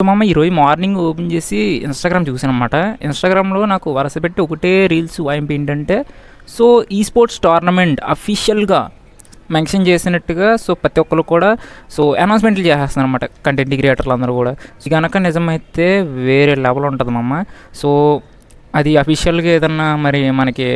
So మామ ఈరోజు morning open చేసి ఇన్స్టాగ్రామ్ చూసాను అనమాట. ఇన్స్టాగ్రామ్లో నాకు వరుస పెట్టి ఒకటే రీల్స్ వాయింపు ఏంటంటే, సో ఈ స్పోర్ట్స్ టోర్నమెంట్ అఫీషియల్గా మెన్షన్ చేసినట్టుగా సో ప్రతి ఒక్కరు కూడా సో అనౌన్స్మెంట్లు చేసేస్తున్నారు అనమాట, కంటెంట్ క్రియేటర్లు అందరూ కూడా. ఇది కనుక నిజమైతే వేరే లెవెల్ ఉంటుంది మామ. సో అది అఫీషియల్గా ఏదన్నా మరి మనకి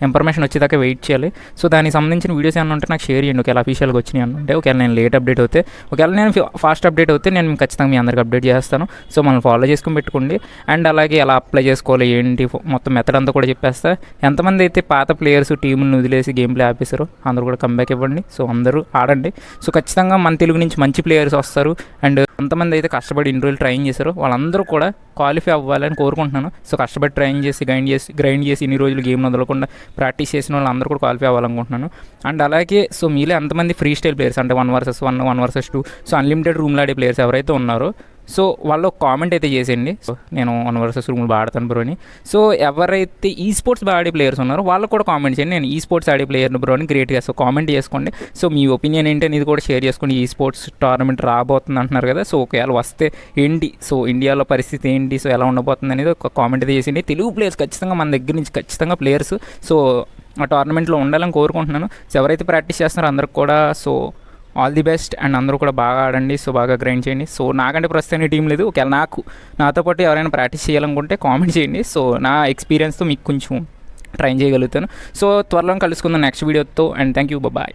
ఇన్ఫర్మేషన్ వచ్చేదాకా వెయిట్ చేయాలి. సో దానికి సంబంధించిన వీడియోస్ ఏమన్నా ఉంటే నాకు షేర్ చేయండి, ఒకవేళ అఫీషియల్గా వచ్చినాయి అంటే. ఒకవేళ నేను లేట్ అప్డేట్ అవుతే, ఒకవేళ నేను ఫాస్ట్ అప్డేట్ అవుతే నేను ఖచ్చితంగా మీ అందరికి అప్డేట్ చేస్తాను. సో మనం ఫాలో చేసుకుని పెట్టుకోండి. అండ్ అలాగే ఎలా అప్లై చేసుకోవాలి ఏంటి మొత్తం మెథడ్ అంతా కూడా చెప్పేస్తా. ఎంతమంది అయితే పాత ప్లేయర్స్ టీములను వదిలేసి గేమ్ ప్లే ఆపేశారో అందరూ కూడా కంబ్యాక్ ఇవ్వండి. సో అందరూ ఆడండి. సో ఖచ్చితంగా మన తెలుగు నుంచి మంచి ప్లేయర్స్ వస్తారు. అండ్ ఎంతమంది అయితే కష్టపడి ఇన్ని రోజులు ట్రైన్ చేశారో వాళ్ళందరూ కూడా క్వాలిఫై అవ్వాలని కోరుకుంటున్నాను. సో కష్టపడి ట్రైన్ చేసి గ్రైండ్ చేసి ఇన్ని రోజులు గేమ్ వదలకుండా ప్రాక్టీస్ చేసిన వాళ్ళందరూ కూడా క్వాలిఫై అవ్వాలనుకుంటున్నాను. అండ్ అలాగే సో మీలో ఎంతమంది ఫ్రీ స్టైల్ ప్లేయర్స్ అంటే 1 vs 1, 1 vs 2 సో అన్లిమిటెడ్ రూమ్లో ఆడే ప్లేయర్స్ ఎవరైతే ఉన్నారో సో వాళ్ళు కామెంట్ అయితే చేసేయండి. సో నేను 1 vs రూమ్లు బాగా ఆడతాను బ్రో అని. సో ఎవరైతే ఈ స్పోర్ట్స్ బాగా ఆడే ప్లేయర్స్ ఉన్నారో వాళ్ళకు కూడా కామెంట్ చేయండి, నేను ఈ స్పోర్ట్స్ ఆడే ప్లేయర్ని బ్రో అని గ్రేట్గా. సో కామెంట్ చేసుకోండి. సో మీ ఒపీనియన్ ఏంటి అనేది కూడా షేర్ చేసుకోండి. ఈ స్పోర్ట్స్ టోర్నమెంట్ రాబోతుంది అంటున్నారు కదా, సో ఒకవేళ వస్తే ఏంటి, సో ఇండియాలో పరిస్థితి ఏంటి, సో ఎలా ఉండబోతుంది అనేది ఒక కామెంట్ అయితే చేసేయండి. తెలుగు ప్లేయర్స్ ఖచ్చితంగా మన దగ్గర నుంచి ఖచ్చితంగా ప్లేయర్స్ సో ఆ టోర్నమెంట్లో ఉండాలని కోరుకుంటున్నాను. సో ఎవరైతే ప్రాక్టీస్ చేస్తున్నారో అందరికి కూడా so all the best. And అందరూ కూడా బాగా ఆడండి, సో బాగా గ్రైండ్ చేయండి. సో నాకంటే ప్రస్తుతానికి టీం లేదు, ఒకవేళ నాతో పాటు ఎవరైనా ప్రాక్టీస్ చేయాలనుకుంటే కామెంట్ చేయండి. సో నా ఎక్స్పీరియన్స్తో మీకు కొంచెం ట్రైన్ చేయగలుగుతాను. సో త్వరలో కలుసుకుందాం నెక్స్ట్ వీడియోతో. And thank you, bye.